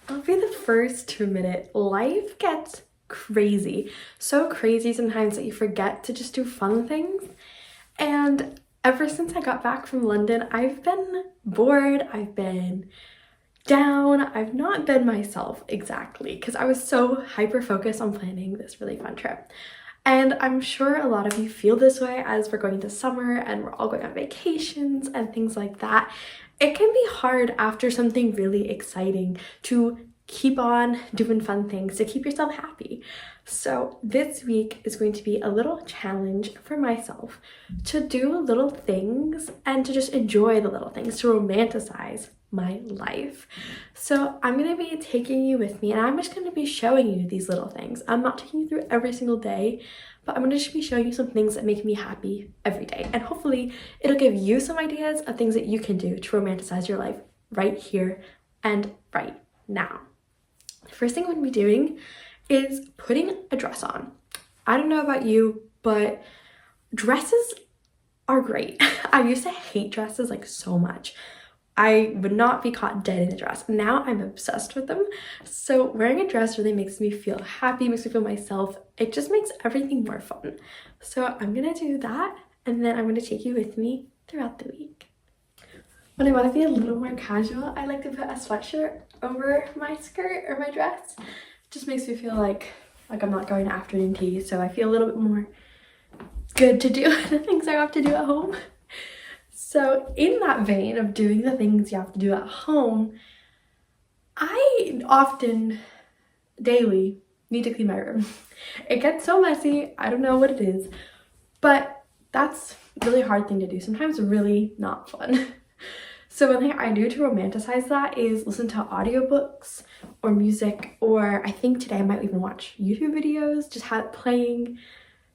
I'll be the first to admit it. Life gets crazy. So crazy sometimes that you forget to just do fun things. And ever since I got back from London, I've been bored, I've been down, I've not been myself exactly because I was so hyper focused on planning this really fun trip. And I'm sure a lot of you feel this way as we're going to summer and we're all going on vacations and things like that. It can be hard after something really exciting to keep on doing fun things to keep yourself happy. So this week is going to be a little challenge for myself to do little things and to just enjoy the little things, to romanticize my life. So I'm going to be taking you with me and I'm just going to be showing you these little things. I'm not taking you through every single day, but I'm going to just be showing you some things that make me happy every day. And hopefully it'll give you some ideas of things that you can do to romanticize your life right here and right now. The first thing I'm going to be doing is putting a dress on. I don't know about you, but dresses are great. I used to hate dresses like so much. I would not be caught dead in a dress. Now I'm obsessed with them. So wearing a dress really makes me feel happy, makes me feel myself. It just makes everything more fun. So I'm gonna do that and then I'm gonna take you with me throughout the week. When I want to be a little more casual, I like to put a sweatshirt over my skirt or my dress. It just makes me feel like I'm not going to afternoon tea, so I feel a little bit more good to do the things I have to do at home. So in that vein of doing the things you have to do at home, I often, daily, need to clean my room. It gets so messy, I don't know what it is, but that's a really hard thing to do, sometimes really not fun. So one thing I do to romanticize that is listen to audiobooks or music, or I think today I might even watch YouTube videos, just have it playing,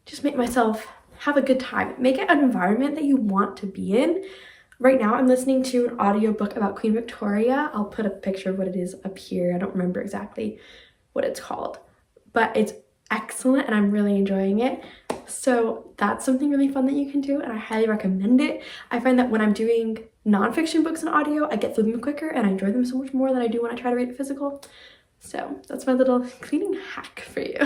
just make myself have a good time. Make it an environment that you want to be in. Right now I'm listening to an audiobook about Queen Victoria. I'll put a picture of what it is up here. I don't remember exactly what it's called, but it's excellent and I'm really enjoying it. So that's something really fun that you can do and I highly recommend it. I find that when I'm doing nonfiction books in audio, I get through them quicker and I enjoy them so much more than I do when I try to read it physical. So that's my little cleaning hack for you.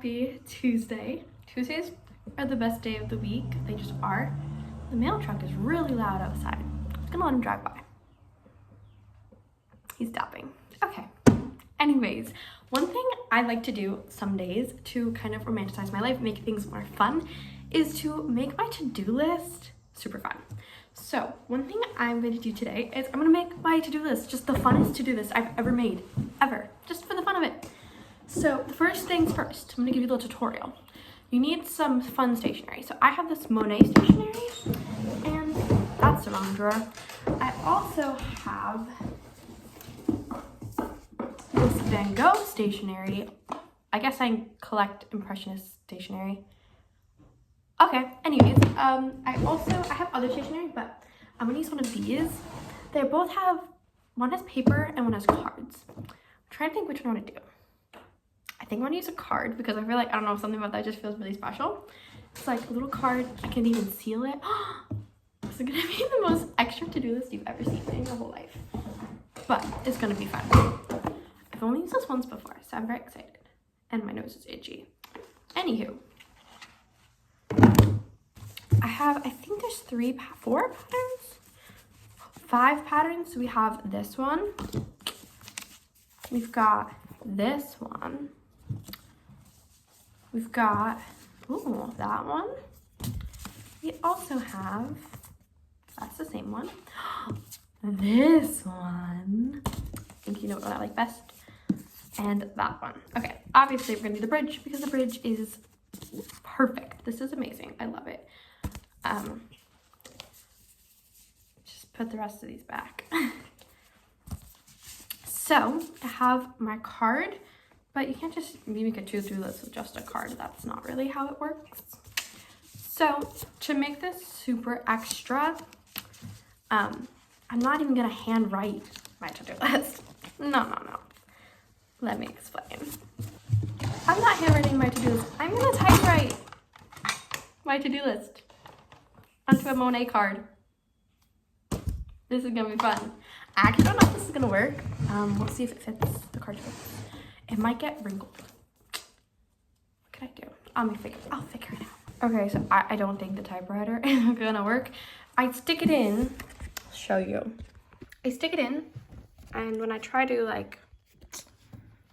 Happy Tuesday. Tuesdays are the best day of the week. They just are. The mail truck is really loud outside. I'm just gonna let him drive by. He's stopping. Okay. Anyways, one thing I like to do some days to kind of romanticize my life, make things more fun, is to make my to-do list super fun. So one thing I'm going to do today is I'm going to make my to-do list just the funnest to-do list I've ever made, ever, just for the fun of it. So the first things first, I'm going to give you a little tutorial. You need some fun stationery. So I have this Monet stationery, and that's the wrong drawer. I also have this Van Gogh stationery. I guess I collect Impressionist stationery. Okay, anyways, I have other stationery, but I'm gonna use one of these. They both have, one has paper and one has cards. I'm trying to think which one I want to do. I think I'm gonna use a card because I feel like, I don't know, something about that just feels really special. It's like a little card, I can even seal it. This is gonna be the most extra to-do list you've ever seen in your whole life. But it's gonna be fun. I've only used this once before, so I'm very excited. And my nose is itchy. Anywho. I think there's 4 patterns? 5 patterns. So we have this one. We've got this one. We've got, ooh, that one. We also have, that's the same one. This one. I think you know what I like best. And that one. Okay, obviously we're gonna do the bridge because the bridge is perfect. This is amazing. I love it. Just put the rest of these back. So I have my card, but you can't just make a to-do list with just a card. That's not really how it works. So to make this super extra, I'm not even gonna handwrite my to-do list. No. Let me explain. I'm not handwriting my to-do list. I'm gonna typewrite my to-do list onto a Monet card. This is gonna be fun. I actually don't know if this is gonna work. We'll see if it fits the card. It might get wrinkled. What can I do? I'll figure it out. Okay, so I don't think the typewriter is gonna work. I stick it in. I'll show you. I stick it in, and when I try to like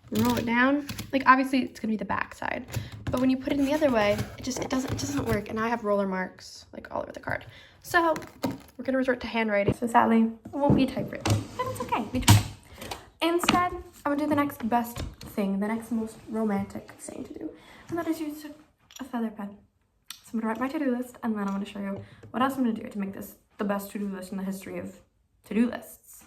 roll it down, like obviously it's gonna be the back side, but when you put it in the other way, it doesn't work, and I have roller marks like all over the card. So we're gonna resort to handwriting. So sadly, it won't be typewritten, but it's okay. We try. Instead, I'm gonna do the next best thing, the next most romantic thing to do, and that is use a feather pen. So I'm gonna write my to-do list, and then I'm gonna show you what else I'm gonna do to make this the best to-do list in the history of to-do lists.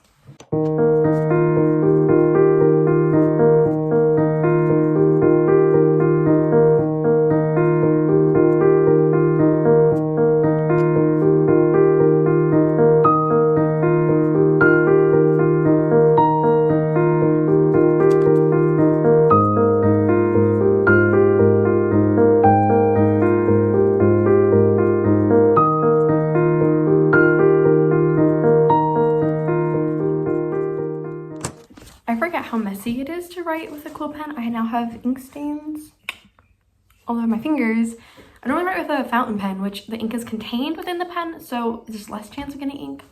I forget how messy it is to write with a quill pen. I now have ink stains all over my fingers. I normally write with a fountain pen, which the ink is contained within the pen, so there's less chance of getting ink.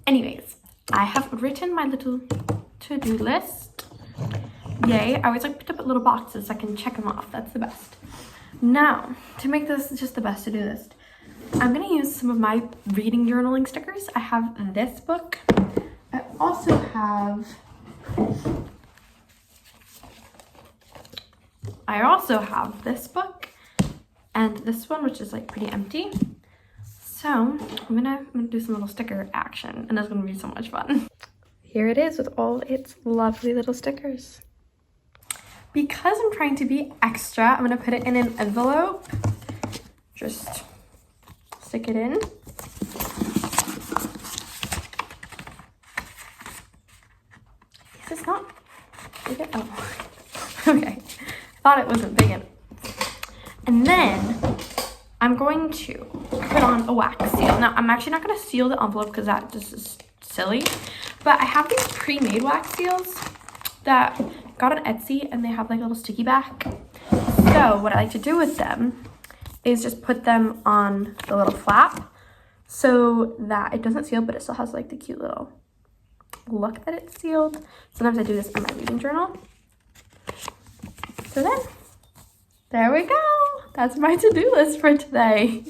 Anyways, I have written my little to-do list. Yay, I always like to put little boxes so I can check them off. That's the best. Now, to make this just the best to-do list, I'm gonna use some of my reading journaling stickers. I have this book. I also have this book and this one, which is like pretty empty. So I'm gonna do some little sticker action, and that's gonna be so much fun. Here it is with all its lovely little stickers. Because I'm trying to be extra, I'm gonna put it in an envelope. Just stick it in. Is this not big enough? Oh, okay. Thought it wasn't big enough. And then I'm going to put on a wax seal. Now, I'm actually not going to seal the envelope because that just is silly. But I have these pre-made wax seals that got on Etsy, and they have like a little sticky back. So So what I like to do with them is just put them on the little flap so that it doesn't seal, but it still has like the cute little look that it's sealed. Sometimes I do this in my reading journal. So then, there we go. That's my to-do list for today.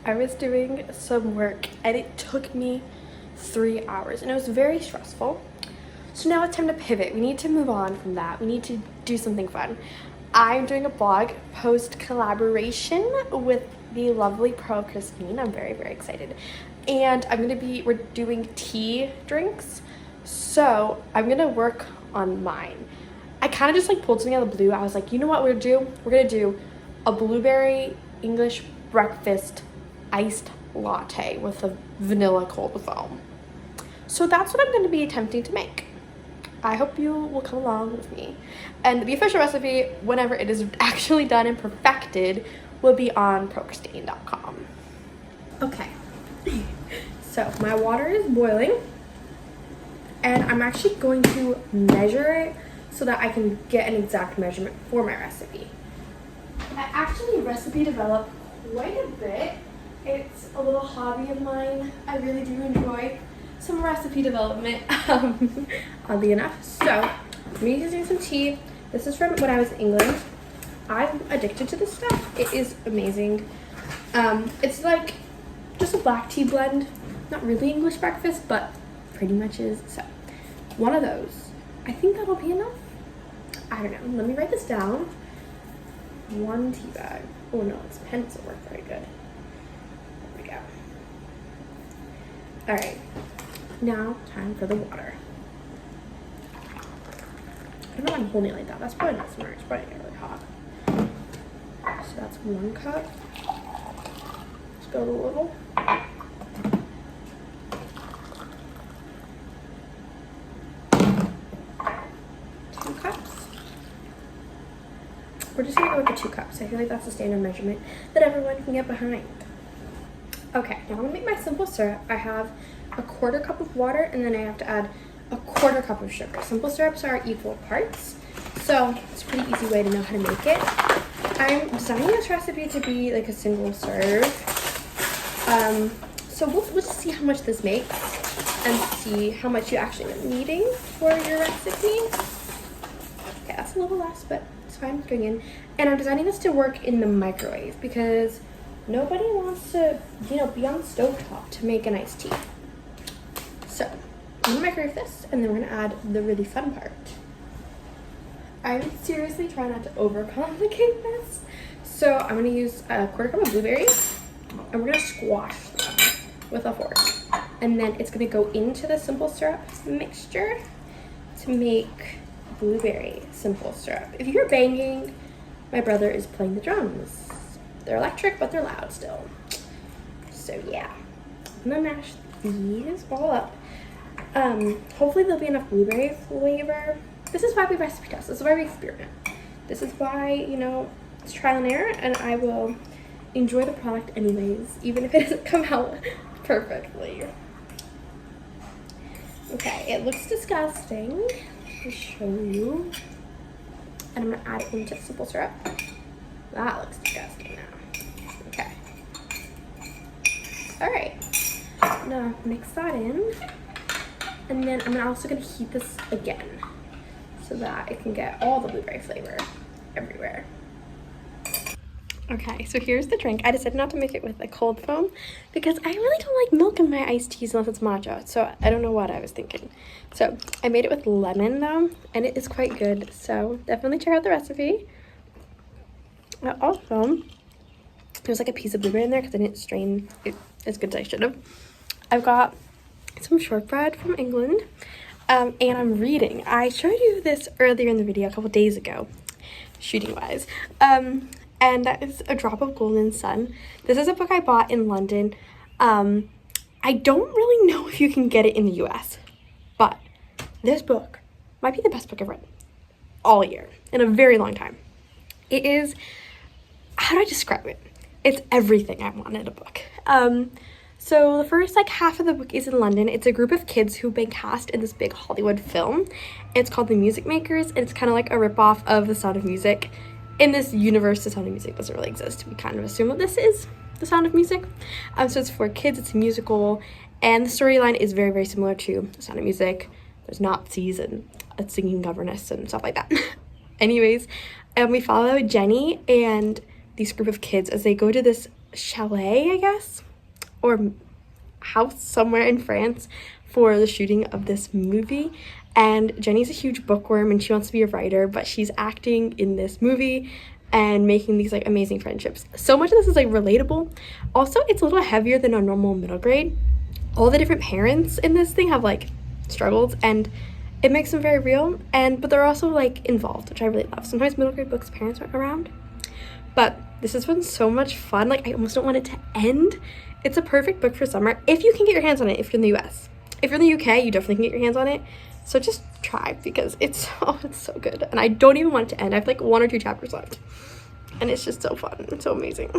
I was doing some work and it took me 3 hours and it was very stressful. So now it's time to pivot. We need to move on from that. We need to do something fun. I'm doing a blog post collaboration with the lovely Pearl Christine. I'm very, very excited. And we're doing tea drinks. So I'm gonna work on mine. I kind of just like pulled something out of the blue. I was like, you know what we're gonna do? We're gonna do a blueberry English breakfast iced latte with a vanilla cold foam. So that's what I'm going to be attempting to make. I hope you will come along with me. And the official recipe, whenever it is actually done and perfected, will be on prochristine.com. Okay, so my water is boiling and I'm actually going to measure it so that I can get an exact measurement for my recipe. I actually recipe develop quite a bit. It's a little hobby of mine. I really do enjoy some recipe development, oddly enough. So I'm using some tea. This is from when I was in England. I'm addicted to this stuff. It is amazing. It's like just a black tea blend. Not really English breakfast, but pretty much is. So one of those. I think that'll be enough. I don't know. Let me write this down. 1 tea bag. Oh no, this pen doesn't work very good. There we go. All right, now time for the water. I don't know why I'm holding it like that. That's probably not smart. It's probably really hot. So that's 1 cup. Let's go a little. We're just gonna go with the 2 cups. I feel like that's the standard measurement that everyone can get behind. Okay, now I'm gonna make my simple syrup. I have a 1/4 cup of water and then I have to add a 1/4 cup of sugar. Simple syrups are equal parts, so it's a pretty easy way to know how to make it. I'm designing this recipe to be like a single serve. So we'll just see how much this makes and see how much you actually end up needing for your recipe. Okay, that's a little less, but it's fine going in. And I'm designing this to work in the microwave because nobody wants to, be on the stovetop to make an iced tea. So I'm gonna microwave this and then we're gonna add the really fun part. I'm seriously trying not to overcomplicate this. So I'm gonna use a quarter cup of blueberries and we're gonna squash them with a fork. And then it's gonna go into the simple syrup mixture to make blueberry simple syrup. If you're banging, my brother is playing the drums. They're electric, but they're loud still. So yeah, I'm gonna mash these all up. Hopefully there'll be enough blueberry flavor. This is why we recipe test. This is why we experiment. This is why, you know, it's trial and error, and I will enjoy the product anyways, even if it doesn't come out perfectly. Okay, it looks disgusting. I'll show you. And I'm gonna add it into simple syrup. That looks disgusting now. Okay. All right. Now mix that in. And then I'm also gonna heat this again so that it can get all the blueberry flavor everywhere. Okay, so here's the drink. I decided not to make it with a cold foam because I really don't like milk in my iced teas unless it's matcha. So I don't know what I was thinking. So I made it with lemon though, and it is quite good. So definitely check out the recipe. Also, there's like a piece of blueberry in there because I didn't strain it as good as I should have. I've got some shortbread from England, and I'm reading. I showed you this earlier in the video a couple days ago, shooting wise. And that is A Drop of Golden Sun. This is a book I bought in London. I don't really know if you can get it in the US, but this book might be the best book I've read all year in a very long time. It is, how do I describe it? It's everything I want in a book. So the first like half of the book is in London. It's a group of kids who've been cast in this big Hollywood film. It's called The Music Makers, and it's kind of like a ripoff of The Sound of Music. In this universe, The Sound of Music doesn't really exist. We kind of assume that this is The Sound of Music. So it's for kids, it's a musical, and the storyline is very, very similar to The Sound of Music. There's Nazis and a singing governess and stuff like that. Anyways, we follow Jenny and this group of kids as they go to this chalet, I guess, or house somewhere in France for the shooting of this movie. And Jenny's a huge bookworm and she wants to be a writer, but she's acting in this movie and making these like amazing friendships. So much of this is like relatable. Also, it's a little heavier than a normal middle grade. All the different parents in this thing have like struggles, and it makes them very real, but they're also like involved, which I really love. Sometimes middle grade books parents aren't around, but this has been so much fun. Like, I almost don't want it to end. It's a perfect book for summer if you can get your hands on it. If you're in the US, if you're in the UK, you definitely can get your hands on it. So just try, because it's so good, and I don't even want it to end. I have like 1 or 2 chapters left, and it's just so fun. It's so amazing.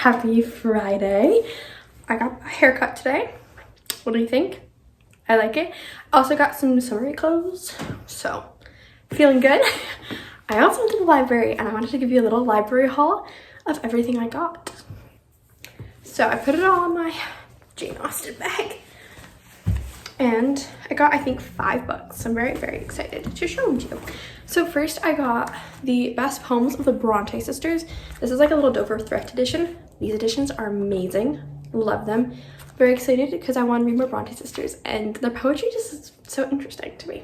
Happy Friday. I got a haircut today. What do you think? I like it. I also got some summery clothes, so feeling good. I also went to the library and I wanted to give you a little library haul of everything I got. So I put it all in my Jane Austen bag. And I got, I think, 5 books. I'm very, very excited to show them to you. So first I got the Best Poems of the Bronte Sisters. This is like a little Dover Thrift edition. These editions are amazing. Love them. Very excited because I want to read more Bronte Sisters and their poetry just is so interesting to me.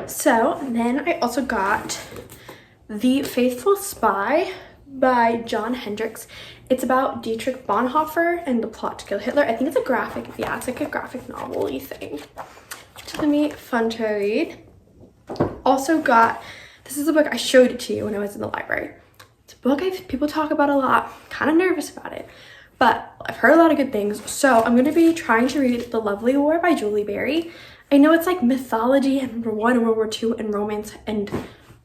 So then I also got The Faithful Spy by John Hendricks. It's about Dietrich Bonhoeffer and the plot to kill Hitler. I think it's a graphic, yeah, it's like a graphic novel-y thing. It's gonna be fun to read. Also got, this is a book I showed it to you when I was in the library. It's a book people talk about a lot. Kind of nervous about it, but I've heard a lot of good things. So I'm gonna be trying to read The Lovely War by Julie Berry. I know it's like mythology and World War I and World War II and romance and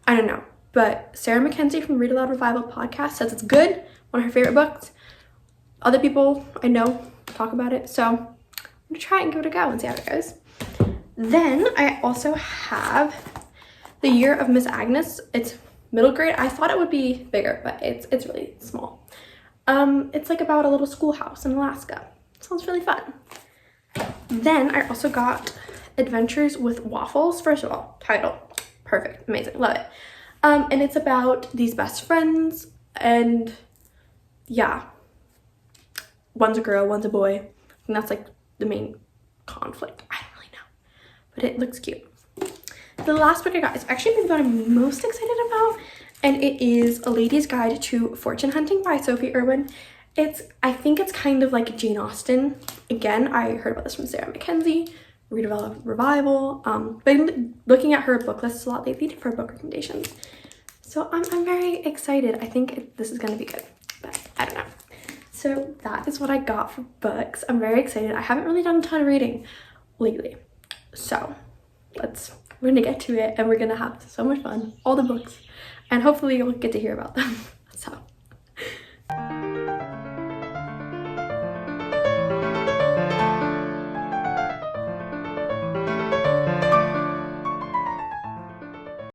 I don't know. But Sarah Mackenzie from Read Aloud Revival podcast says it's good, one of her favorite books. Other people I know talk about it, so I'm gonna try and give it a go and see how it goes. Then I also have The Year of Miss Agnes. It's middle grade. I thought it would be bigger, but it's really small. It's like about a little schoolhouse in Alaska. Sounds really fun. Then I also got Adventures with Waffles. First of all, title, perfect, amazing, love it. And it's about these best friends and yeah, one's a girl, one's a boy. And that's like the main conflict. I don't really know, but it looks cute. The last book I got is actually the one I'm most excited about, and it is A Lady's Guide to Fortune Hunting by Sophie Irwin. I think it's kind of like Jane Austen. Again, I heard about this from Sarah Mackenzie, Read Aloud Revival. But looking at her book lists a lot lately for book recommendations. So I'm very excited. I think this is gonna be good, but I don't know. So that is what I got for books. I'm very excited. I haven't really done a ton of reading lately. So we're gonna get to it and we're gonna have so much fun. All the books. And hopefully you'll get to hear about them. So